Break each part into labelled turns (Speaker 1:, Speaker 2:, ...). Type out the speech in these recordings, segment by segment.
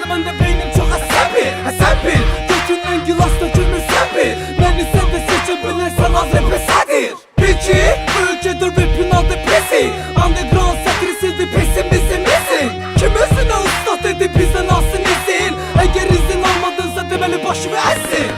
Speaker 1: ben de beynim çok asabi. Sen bil götünden gilas dökülmüş sen bil. Beni sen de seçebilirsen az repesadir. Peki bu ülkede rapin adı pesi. Underground sakrisidir pesimizimizi. Kim özüne usta dedi bizden alsın izin. Eğer izin almadınsa demeli başı ve ezsin.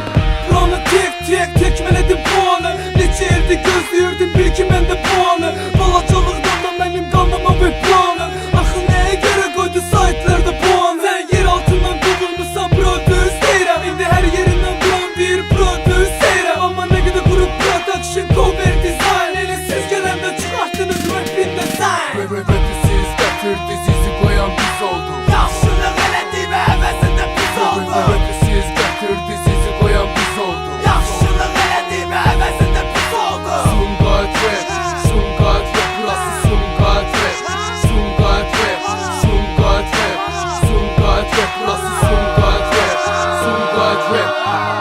Speaker 1: Buranı tek tekmeledim puanı. Neçe evde gözlüyordum bil ki ben de puanı. Balacalıktan da benim kanıma bir puanı. Akıl neye göre koydu saatlerde puanı. Sen yer altından bulunmuşsan prodüseyrem. Şimdi her yerinden bulan bir prodüseyrem. Ama ne kadar grup production cover design. Elisiz gelende çıkarttınız rapinde sen.
Speaker 2: Rap'i siz getirdi sizi koyan biz olduk.
Speaker 1: Yaşlılık hele değil ve hevesinde biz olduk.
Speaker 2: Rap'i siz getirdi sizi koyan biz olduk.
Speaker 1: Yaşlılık hele değil ve hevesinde biz olduk.
Speaker 2: Sungat rap, Sungat rap, burası Sungat rap. Sungat rap, Sungat rap, Sungat rap, burası Sungat rap. Sungat rap.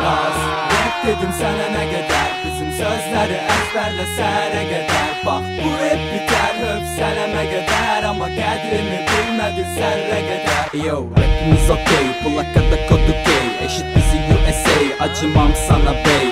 Speaker 1: Yaz rap dedim sana ne kadar. Bizim sözleri ezberle sene kadar. Bak bu rap biter höpseleme kadar. Ama kadrini bilmedin zerre kadar. Yo rapimiz okey, plakada kod okey. Eşit bizi USA, acımam sana bey.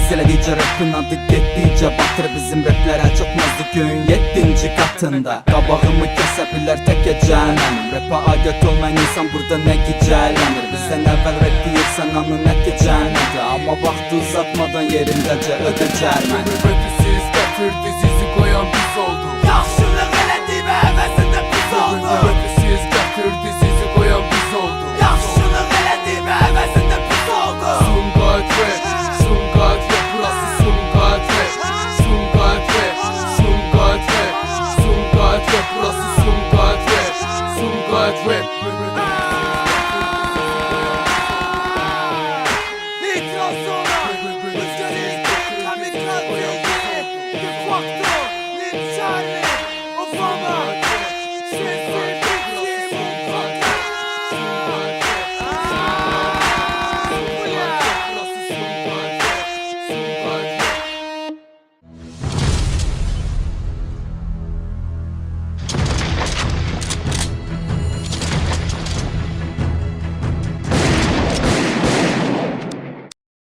Speaker 1: Siledice rapin adı gittice batır. Bizim raplere çok nazlı gün 7. katında. Kabağımı kesebilir tek eceğlen. Rap'a adet olmayan insan burada ne gecelenir. Bizden evvel rap değilsen anı neticənidir. Ama vakti uzatmadan yerindece ödeceğim.
Speaker 2: Rap'i siz getirdi sizi koyan biz olduk.
Speaker 1: Yaxşılıq elədi və həvəsində biz olduq.
Speaker 2: Rap'i siz getirdi sizi koyan biz olduk.
Speaker 1: Yaxşılıq elədi və həvəsində biz olduq.
Speaker 2: Sungat rap, Sungat rap, burası Sungat rap. Sungat rap, Sungat rap, Sungat rap, burası Sungat rap. Sungat rap.
Speaker 1: İtiraz sonra